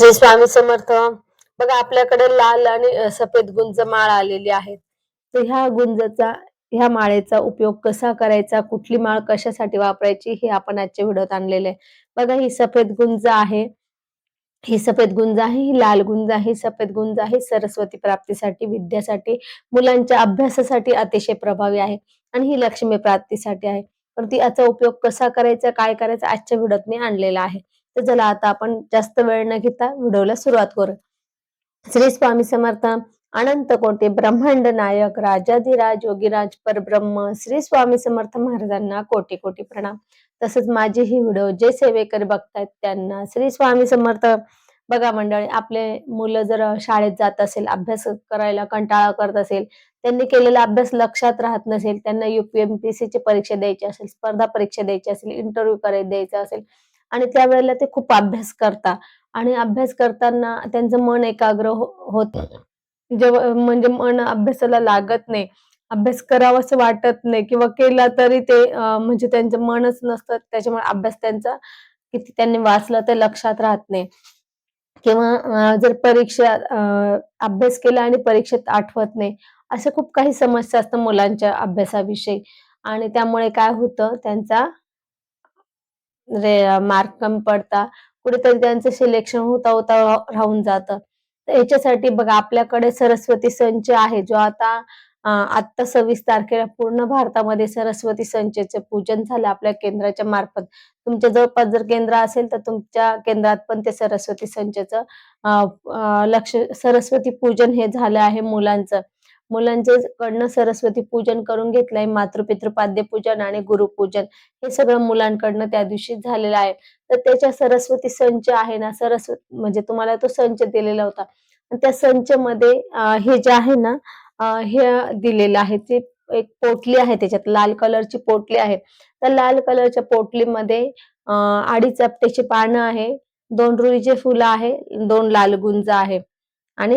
श्री स्वामी समर्थ. बघा आपल्याकडे लाल आणि सफेद गुंज माळ आलेली आहे. तर ह्या माळेचा उपयोग कसा करायचा, कुठली माळ कशासाठी वापरायची हे आपण आजच्या व्हिडिओत आणलेले आहे. बघा ही सफेद गुंज आहे. ही सफेद गुंज आहे, ही लाल गुंज आहे. सफेद गुंज आहे सरस्वती प्राप्तीसाठी, विद्यासाठी, मुलांच्या अभ्यासासाठी अतिशय प्रभावी आहे आणि ही लक्ष्मी प्राप्तीसाठी आहे. तर याचा उपयोग कसा करायचा, काय करायचं आजच्या व्हिडिओत मी आणलेला आहे. तर चला आता आपण जास्त वेळ न घेता व्हिडिओला सुरुवात करू. श्री स्वामी समर्थ. अनंत कोटी ब्रह्मांड नायक राजाधिराज योगीराज परब्रह्म श्री स्वामी समर्थ महाराजांना कोटी कोटी प्रणाम. तसंच माझे ही व्हिडिओ जे सेवेकरी बघतायत त्यांना श्री स्वामी समर्थ. बघा मंडळी, आपले मुलं जर शाळेत जात असेल, अभ्यास करायला कंटाळा करत असेल, त्यांनी केलेला अभ्यास लक्षात राहत नसेल, त्यांना UPMPSC ची परीक्षा द्यायची असेल, स्पर्धा परीक्षा द्यायची असेल, इंटरव्ह्यू द्यायचा असेल आणि त्यावेळेला ते खूप अभ्यास करतात आणि अभ्यास करताना त्यांचं मन एकाग्र होत जेव्हा म्हणजे मन अभ्यासाला लागत नाही, अभ्यास करावासं वाटत नाही किंवा केला तरी ते म्हणजे त्यांचं मनच नसतं, त्याच्यामुळे अभ्यास त्यांचा किती त्यांनी वाचलं ते लक्षात राहत नाही किंवा जर परीक्षा अभ्यास केला आणि परीक्षेत आठवत नाही, अशा खूप काही समस्या असतात मुलांच्या अभ्यासाविषयी आणि त्यामुळे काय होतं त्यांचा मार्क कमी पडता, कुठेतरी त्यांचं सिलेक्शन होता होता राहून जातं. तर याच्यासाठी बघा आपल्याकडे सरस्वती संच आहे, जो आता 26 तारखेला पूर्ण भारतामध्ये सरस्वती संचेचे पूजन झालं आपल्या केंद्राच्या मार्फत. तुमच्या जवळपास जर केंद्र असेल तर तुमच्या केंद्रात पण ते सरस्वती संचेचं सरस्वती पूजन हे झालं आहे मुलांचं. कडनं सरस्वती पूजन करून घेतलंय. मातृपितृ पाद्यपूजन आणि गुरुपूजन हे सगळं मुलांकडनं त्या दिवशी झालेलं आहे. तर त्याच्या सरस्वती संच आहे ना, म्हणजे तुम्हाला तो संच दिलेला होता. त्या संचमध्ये हे जे आहे ना, हे दिलेलं आहे. ते एक पोटली आहे, त्याच्यात लाल कलरची पोटली आहे. त्या लाल कलरच्या पोटलीमध्ये 2.5 आपट्याची पानं आहे, 2 रुईचे फुलं आहे, 2 लाल गुंज आहे आणि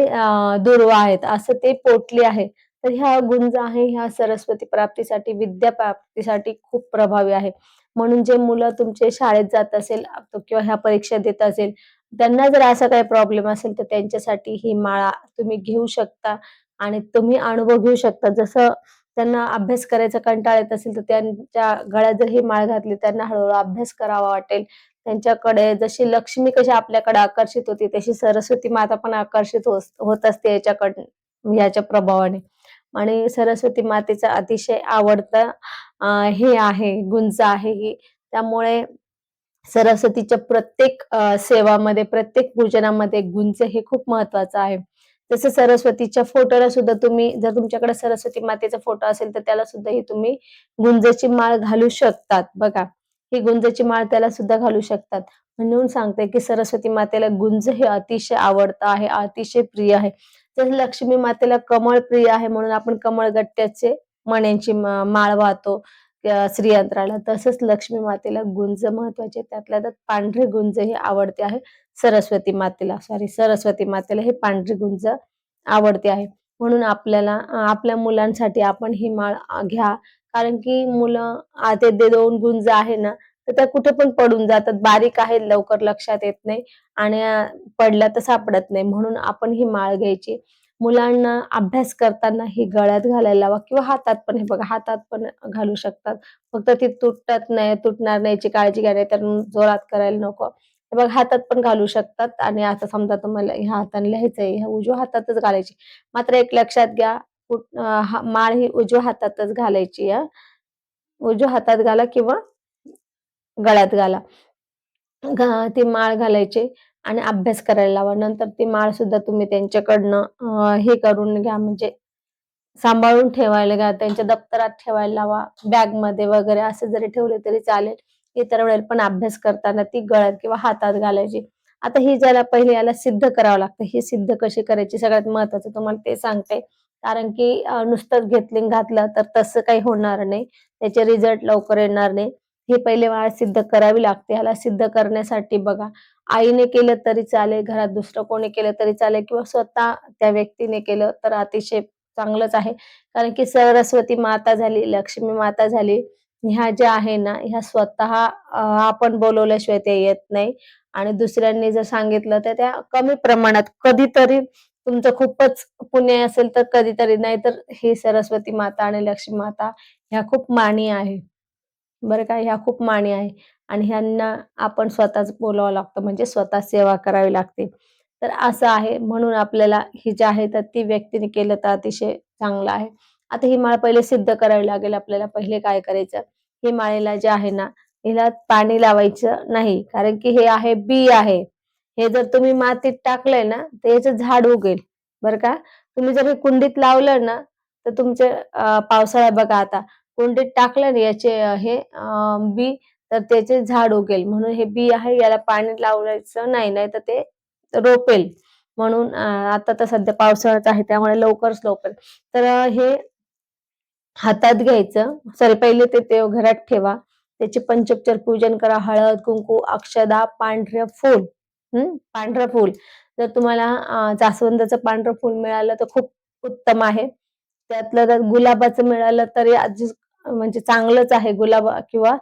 दुर्वा आहेत. असं ते पोटली आहे. तर ह्या गुंज आहे ह्या सरस्वती प्राप्तीसाठी, विद्या प्राप्तीसाठी खूप प्रभावी आहे. म्हणून जे मुलं तुमचे शाळेत जात असेल किंवा ह्या परीक्षा देत असेल, त्यांना जर असा काही प्रॉब्लेम असेल तर त्यांच्यासाठी ही माळा तुम्ही घेऊ शकता आणि तुम्ही अनुभव घेऊ शकता. जसं त्यांना अभ्यास करायचा कंटाळा येत असेल तर त्यांच्या गळ्यात जर ही माळ घातली, त्यांना हळूहळू अभ्यास करावा वाटेल. त्यांच्याकडे जशी लक्ष्मी कशी आपल्याकडे आकर्षित होती, तशी सरस्वती माता पण आकर्षित होत असते याच्या प्रभावाने. आणि सरस्वती मातेचा अतिशय आवडता हे आहे, गुंज आहे ही. त्यामुळे सरस्वतीच्या प्रत्येक सेवामध्ये, प्रत्येक पूजनामध्ये गुंज हे खूप महत्वाचं आहे. तसं सरस्वतीच्या फोटोला सुद्धा तुम्ही जर तुमच्याकडे सरस्वती मातेचा फोटो असेल तर त्याला सुद्धा ही तुम्ही गुंजेची माळ घालू शकतात. बघा, ही गुंजेची माळ त्याला सुद्धा घालू शकतात. म्हणून सांगते की सरस्वती मातेला गुंज हे अतिशय आवडतं आहे, अतिशय प्रिय आहे. तर लक्ष्मी मातेला कमळ प्रिय आहे म्हणून आपण कमळगट्ट्याचे मण्यांची माळ वाहतो श्रीयंत्राला. तसंच लक्ष्मी मातेला गुंज महत्वाचे, त्यातल्या त्यात पांढरे गुंज हे आवडते आहे सरस्वती मातेला हे पांढरी गुंज आवडते आहे. म्हणून आपल्याला आपल्या मुलांसाठी आपण ही माळ घ्या. कारण की मुलं ते 2 गुंज आहे ना, तर त्या कुठे पण पडून जातात. बारीक आहेत, लवकर लक्षात येत नाही आणि पडल्या तर सापडत नाही. म्हणून आपण ही माळ घ्यायची. मुलांना अभ्यास करताना ही गळ्यात घालायला लावा किंवा हातात पण, हे बघा हातात पण घालू शकतात. फक्त ती तुटणार नाही याची काळजी घ्या, नाहीतर जोरात करायला नको. हे बघा हातात पण घालू शकतात आणि आता समजा तुम्हाला ह्या हाताने लिहायचंय, ह्या उजव्या हातातच घालायची. मात्र एक लक्षात घ्या, माळ ही उजव्या हातातच घालायची आहे. उजव्या हातात घाला किंवा गळ्यात घाला. ती माळ घालायची आणि अभ्यास करायला लावा. नंतर ती माळ सुद्धा तुम्ही त्यांच्याकडनं हे करून घ्या, म्हणजे सांभाळून ठेवायला घ्या. त्यांच्या दप्तरात ठेवायला लावा, बॅगमध्ये वगैरे असं जरी ठेवले तरी चालेल. इतर वेळेला पण अभ्यास करताना ती गळ्यात किंवा हातात घालायची. आता ही ज्याला पहिले याला सिद्ध करावं लागतं. ही सिद्ध कशी करायची सगळ्यात महत्वाचं तुम्हाला ते सांगते. कारण की नुसतंच घेतलं घातलं तर तसं काही होणार नाही. त्याचे रिझल्ट लवकर येणार नाही. हे पहिले माळ सिद्ध करावी लागते. ह्याला सिद्ध करण्यासाठी बघा, आईने केलं तरी चालेल, घरात दुसरं कोणी केलं तरी चालेल किंवा स्वतः त्या व्यक्तीने केलं तर अतिशय चांगलंच आहे. कारण की सरस्वती माता झाली, लक्ष्मी माता झाली, ह्या ज्या आहे ना, ह्या स्वतः आपण बोलवल्याशिवाय ते येत नाही आणि दुसऱ्यांनी जर सांगितलं तर त्या कमी प्रमाणात कधीतरी तुमचं खूपच पुण्य असेल तर कधीतरी, नाहीतर ही सरस्वती माता आणि लक्ष्मी माता ह्या खूप मानी आहे. बरं का, ह्या खूप मानी आहे आणि ह्यांना आपण स्वतःच बोलावं लागतं म्हणजे स्वतः सेवा करावी लागते. तर असं आहे म्हणून आपल्याला ही जी आहे तर ती व्यक्तीने केलं तर अतिशय चांगलं आहे. आता ही माळ पहिले सिद्ध करावी लागेल आपल्याला. पहिले काय करायचं, ही माळेला जे आहे ना, हिला पाणी लावायचं नाही. कारण की हे आहे बी आहे. हे जर तुम्ही मातीत टाकलंय ना, तर याचं झाड उगेल. बरं का. तुम्ही जर हे कुंडीत लावलं ना, तर तुमचे पावसाळा बघा आता कुंडीत टाकलं ना याचे बी तर त्याचे झाड उगेल. म्हणून हे बी आहे याला पाणी लावायचं नाही, नाहीतर ते रोपेल. म्हणून आता तर सध्या पावसाळाच आहे त्यामुळे लवकरच रोपेल. तर हे हातात घ्यायचं. सॉरी पहिले ते देवघरात ठेवा. त्याचे पंचोपचार पूजन करा. हळद, कुंकू, अक्षदा, पांढरं फूल पांढरं फूल. जर तुम्हाला जास्वंदाचं पांढरं फूल मिळालं तर खूप उत्तम आहे. त्यातलं जर गुलाबाचं मिळालं तरी म्हणजे चांगलंच आहे. गुलाब किंवा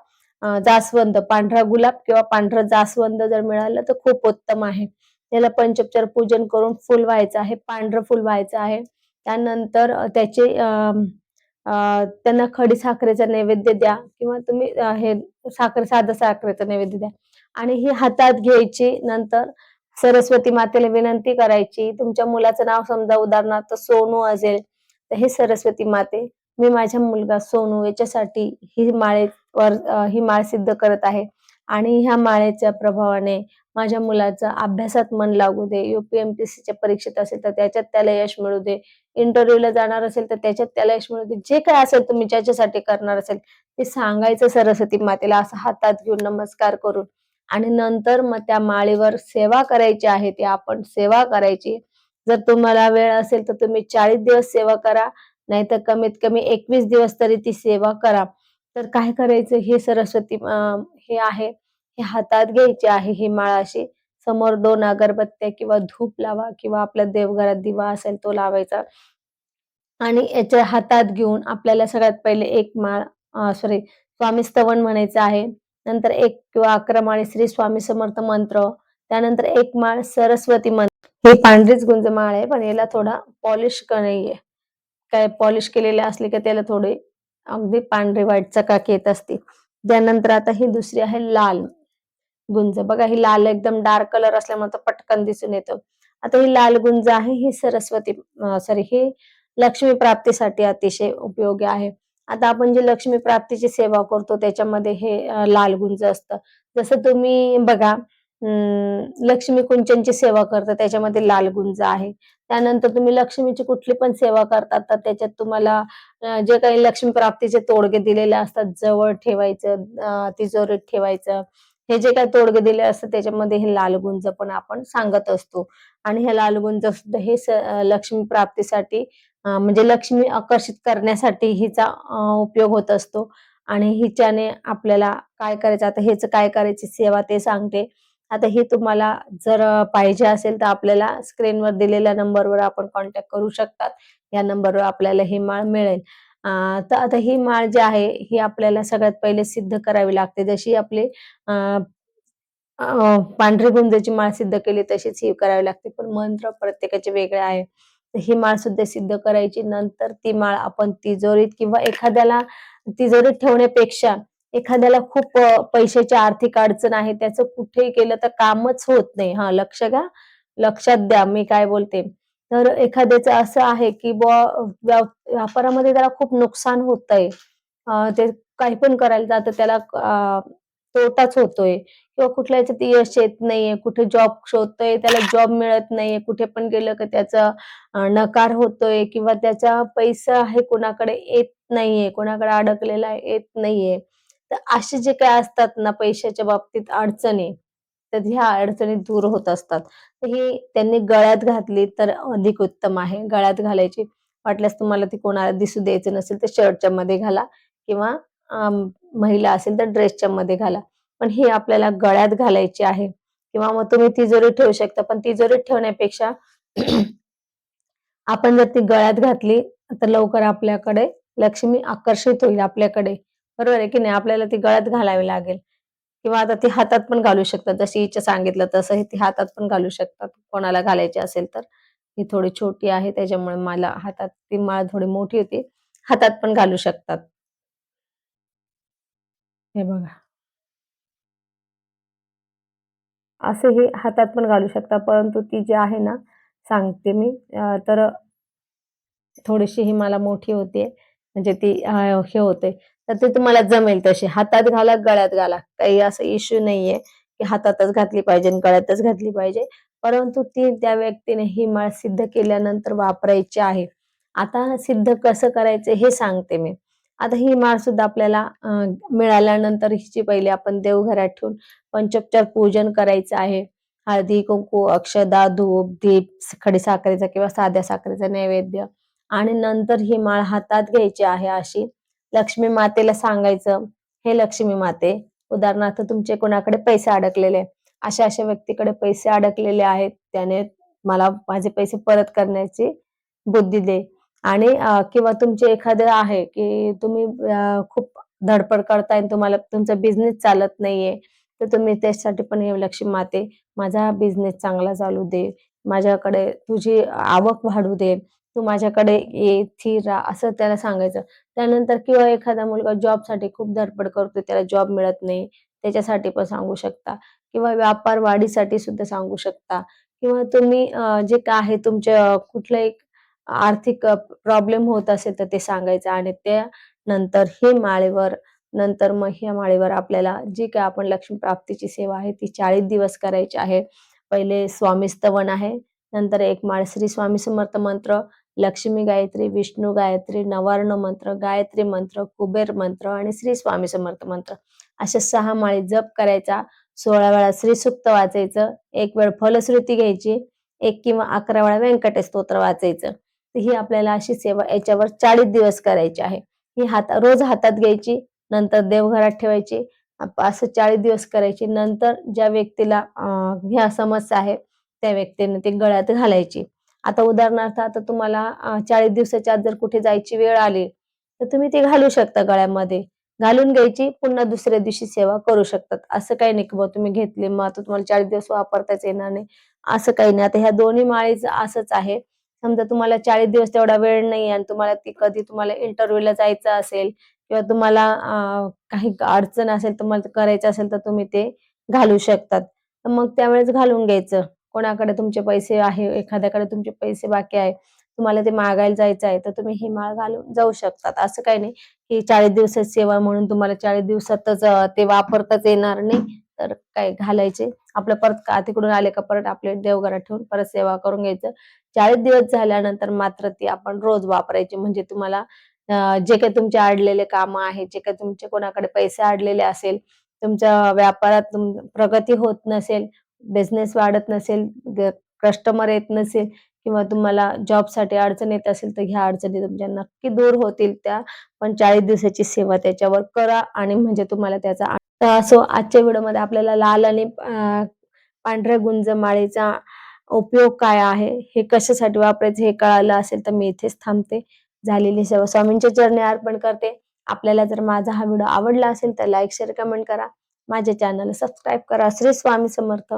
जास्वंद, पांढरा गुलाब किंवा पांढरं जास्वंद जर मिळालं तर खूप उत्तम आहे. त्याला पंचोपचार पूजन करून फूल व्हायचं आहे. पांढरं फूल व्हायचं आहे. त्यानंतर त्याचे त्यांना खडीसाखरेचा नैवेद्य द्या किंवा तुम्ही हे साधं साखरेचा नैवेद्य द्या आणि ही हातात घ्यायची. नंतर सरस्वती मातेला विनंती करायची. तुमच्या मुलाचं नाव समजा उदाहरणार्थ सोनू असेल, तर हे सरस्वती माते, मी माझ्या मुलगा सोनू याच्यासाठी ही माळ सिद्ध करत आहे आणि ह्या माळेच्या प्रभावाने माझ्या मुलाचं अभ्यासात मन लागू दे. UPMPSCच्या परीक्षेत असेल तर त्याच्यात त्याला यश मिळू दे. इंटरव्ह्यूला जाणार असेल तर त्याच्यात त्याला यश मिळू दे. जे काही असेल तुम्ही ज्याच्यासाठी करणार असेल ते सांगायचं सरस्वती मातेला असं हातात घेऊन नमस्कार करून आणि नंतर मग त्या माळेवर सेवा करायची आहे ती आपण सेवा करायची. जर तुम्हाला वेळ असेल तर तुम्ही 40 दिवस सेवा करा, नाहीतर कमीत कमी 21 दिवस तरी ती सेवा करा. तर काय करायचं हे हे आहे, हे हातात घ्यायची आहे ही माळ अशी. समोर 2 अगरबत्त्या किंवा धूप लावा किंवा आपल्या देवघरात दिवा असेल तो लावायचा. आणि याच्या हातात घेऊन आपल्याला सगळ्यात पहिले एक माळ सॉरी स्वामी स्तवन म्हणायचं आहे. नंतर 1 किंवा 11 माळी श्री स्वामी समर्थ मंत्र, त्यानंतर 1 माळ सरस्वती मंत्र. ही पांढरीच गुंज माळ आहे, पण याला थोडा पॉलिश नाहीये. काय पॉलिश केलेले असले की त्याला थोडी अगदी पांढरी व्हाईट चकाकी येत असते. त्यानंतर आता ही दुसरी आहे लाल गुंज. बघा ही लाल एकदम डार्क कलर असल्यामुळे तो पटकन दिसून येतो. आता ही लाल गुंज आहे ही सॉरी ही लक्ष्मी प्राप्तीसाठी अतिशय उपयोगी आहे. आता आपण जे लक्ष्मी प्राप्तीची सेवा करतो त्याच्यामध्ये हे लाल गुंज असतं. जसं तुम्ही बघा लक्ष्मी कुंचनची सेवा करता त्याच्यामध्ये लाल गुंज आहे. त्यानंतर तुम्ही लक्ष्मीची कुठली पण सेवा करतात तर त्याच्यात तुम्हाला जे काही लक्ष्मी प्राप्तीचे तोडगे दिलेले असतात, जवळ ठेवायचं, तिजोरीत ठेवायचं. हे जे काही तोडगे दिले असतात त्याच्यामध्ये हे लाल गुंज पण आपण सांगत असतो आणि हे लाल गुंज सुद्धा हे लक्ष्मी प्राप्तीसाठी म्हणजे लक्ष्मी आकर्षित करण्यासाठी हिचा उपयोग होत असतो आणि हिच्याने आपल्याला काय करायचं, आता ह्याचं काय करायची सेवा ते सांगते. आता ही तुम्हाला जर पाहिजे असेल तर आपल्याला स्क्रीनवर दिलेल्या नंबरवर आपण कॉन्टॅक्ट करू शकतात. या नंबरवर आपल्याला ही माळ मिळेल. तर आता ही माळ जी आहे ही आपल्याला सगळ्यात पहिले सिद्ध करावी लागते. जशी आपली अ, अ, पांढरी गुंजेची माळ सिद्ध केली तशीच ही करावी लागते. पण मंत्र प्रत्येकाचे वेगळे आहे. तर ही माळ सुद्धा सिद्ध करायची. नंतर ती माळ आपण तिजोरीत किंवा एखाद्याला तिजोरीत ठेवण्यापेक्षा एखाद्याला खूप पैशाची आर्थिक अडचण आहे, त्याचं कुठेही केलं तर कामच होत नाही. हां, लक्षात द्या मी काय बोलते. तर एखाद्याचं असं आहे, की व्यापारामध्ये त्याला खूप नुकसान होतंय. ते काही पण करायला जातं त्याला तोटाच होतोय किंवा कुठल्या ह्याच्यात यश येत नाहीये, कुठे जॉब शोधतोय, त्याला जॉब मिळत नाहीये, कुठे पण गेलं की त्याचा नकार होतोय किंवा त्याचा पैसा आहे कोणाकडे येत नाहीये, कोणाकडे अडकलेला आहे, येत नाहीये. तर असे जे काही असतात ना पैशाच्या बाबतीत अडचणी, तर ह्या अडचणी दूर होत असतात. तर ही त्यांनी गळ्यात घातली तर अधिक उत्तम आहे. गळ्यात घालायची. वाटल्यास तुम्हाला ती कोणाला दिसू द्यायचं नसेल तर शर्टच्या मध्ये घाला किंवा महिला असेल तर ड्रेसच्या मध्ये घाला. पण ही आपल्याला गळ्यात घालायची आहे किंवा मग तुम्ही तिजोरीत ठेवू शकता. पण तिजोरीत ठेवण्यापेक्षा आपण जर ती गळ्यात घातली तर लवकर आपल्याकडे लक्ष्मी आकर्षित होईल आपल्याकडे. बरोबर आहे की नाही? आपल्याला ती गळ्यात घालावी लागेल किंवा आता ती हातात पण घालू शकतात. जशी हिचं सांगितलं तसं ती हातात पण घालू शकतात. कोणाला घालायची असेल तर. ही थोडी छोटी आहे त्याच्यामुळे मला हातात ती माळ थोडी मोठी होती. हातात पण घालू शकतात. हे बघा. असे हे हातात पण घालू शकता. परंतु ती जी आहे ना, सांगते मी तर थोडीशी ही मला मोठी होतीये. म्हणजे ती हे होते. तर ते तुम्हाला जमेल तशी. हातात घाला, गळ्यात घाला. काही असं इश्यू नाहीये, की हातातच घातली पाहिजे आणि गळ्यातच घातली पाहिजे. परंतु ती त्या व्यक्तीने ही माळ सिद्ध केल्यानंतर वापरायची आहे. आता सिद्ध कसं करायचं हे सांगते मी. आता ही माळ सुद्धा आपल्याला मिळाल्यानंतर हिची पहिले आपण देवघरात ठेवून पंचोपचार पूजन करायचं आहे. हळदी, कुंकू, अक्षदा, धूप, दीप, खडीसाखरेचा किंवा साध्या साखरेचा नैवेद्य आणि नंतर ही माळ हातात घ्यायची आहे अशी. लक्ष्मी मातेला सांगायचं, "हे लक्ष्मी माते, उदाहरणार्थ तुमचे कोणाकडे पैसे अडकलेले आहे. अशा-अशा व्यक्तीकडे पैसे अडकलेले आहेत. त्याने मला माझे पैसे परत करण्याची बुद्धी दे." आणि किंवा तुमचे एखादं आहे, की तुम्ही खूप धडपड करताय आणि तुम्हाला तुमचा बिझनेस चालत नाहीये. तर तुम्ही त्याच्यासाठी पण हे लक्ष्मी माते, माझा बिझनेस चांगला चालू दे. माझ्याकडे तुझी आवक वाढू दे. तू माझ्याकडे ये, स्थिर राहा, असं त्याला सांगायचं. त्यानंतर किंवा एखादा मुलगा जॉबसाठी खूप धडपड करतोय, त्याला जॉब मिळत नाही, त्याच्यासाठी पण सांगू शकता किंवा व्यापार वाढीसाठी सुद्धा सांगू शकता किंवा तुम्ही जे काय आहे तुमच्या कुठलंही आर्थिक प्रॉब्लेम होत असेल तर ते सांगायचं आणि त्यानंतर हे माळेवर नंतर मग ह्या माळेवर आपल्याला जी काही आपण लक्ष्मी प्राप्तीची सेवा आहे ती 40 दिवस करायची आहे. पहिले स्वामी स्तवन आहे. नंतर एक माळ श्री स्वामी समर्थ मंत्र, लक्ष्मी गायत्री, विष्णू गायत्री, नवार्ण मंत्र, गायत्री मंत्र, कुबेर मंत्र आणि श्री स्वामी समर्थ मंत्र. अशा 6 माळी जप करायचा. 16 वेळा श्री सूक्त वाचायचं, 1 वेळ फलश्रुती घ्यायची, 1 किंवा 11 वेळा व्यंकटेश स्तोत्र वाचायचं. तर ही आपल्याला अशी सेवा याच्यावर 40 दिवस करायची आहे. ही रोज हातात घ्यायची, नंतर देवघरात ठेवायची. असं 40 दिवस करायची. नंतर ज्या व्यक्तीला ह्या समस्या आहे, त्या व्यक्तीने ती गळ्यात घालायची. आता उदाहरणार्थ आता तुम्हाला 40 दिवसाच्या आत जर कुठे जायची वेळ आली, तर तुम्ही ती घालू शकता गळ्यामध्ये. घालून घ्यायची, पुन्हा दुसऱ्या दिवशी सेवा करू शकतात. असं काही नाही की बुवा तुम्ही घेतली, मग आता तुम्हाला 40 दिवस वापरताच येणार नाही, असं काही नाही. आता ह्या दोन्ही माळेचं असंच आहे. समजा तुम्हाला 40 दिवस तेवढा वेळ नाही आणि तुम्हाला ती कधी तुम्हाला इंटरव्ह्यूला जायचं असेल किंवा तुम्हाला काही अडचण असेल, तुम्हाला करायचं असेल, तर तुम्ही ते घालू शकतात. तर मग त्यावेळेस घालून घ्यायचं. कोणाकडे तुमचे पैसे आहे, एखाद्याकडे तुमचे पैसे बाकी आहे, तुम्हाला ते मागायला जायचं आहे, तर तुम्ही ही माळ घालून जाऊ शकतात. असं काही नाही, की 40 दिवसाची सेवा म्हणून तुम्हाला 40 दिवसातच ते वापरताच येणार नाही. तर काय घालायचे. आपलं परत तिकडून आले का परत आपले देवघरात ठेवून परत सेवा करून घ्यायचं. 40 दिवस झाल्यानंतर मात्र ती आपण रोज वापरायची. म्हणजे तुम्हाला जे काही तुमचे अडलेले कामं आहेत, जे काही तुमचे कोणाकडे पैसे अडलेले असेल, तुमच्या व्यापारात प्रगती होत नसेल, बिझनेस वाढत नसेल, कस्टमर येत नसेल किंवा तुम्हाला जॉबसाठी अडचण येत असेल, तर ह्या अडचणी तुमच्या नक्की दूर होतील. त्या पण 40 दिवसाची सेवा त्याच्यावर करा आणि म्हणजे तुम्हाला त्याचा सो आजच्या व्हिडिओमध्ये आपल्याला लाल आणि पांढऱ्या गुंज माळेचा उपयोग काय आहे, हे कशासाठी वापरायचं हे कळालं असेल, तर मी इथेच थांबते. झालेली सेवा स्वामींच्या चरणी अर्पण करते. आपल्याला जर माझा हा व्हिडिओ आवडला असेल, तर लाईक, शेअर, कमेंट करा. माझ्या चॅनलला सबस्क्राईब करा. श्री स्वामी समर्थ.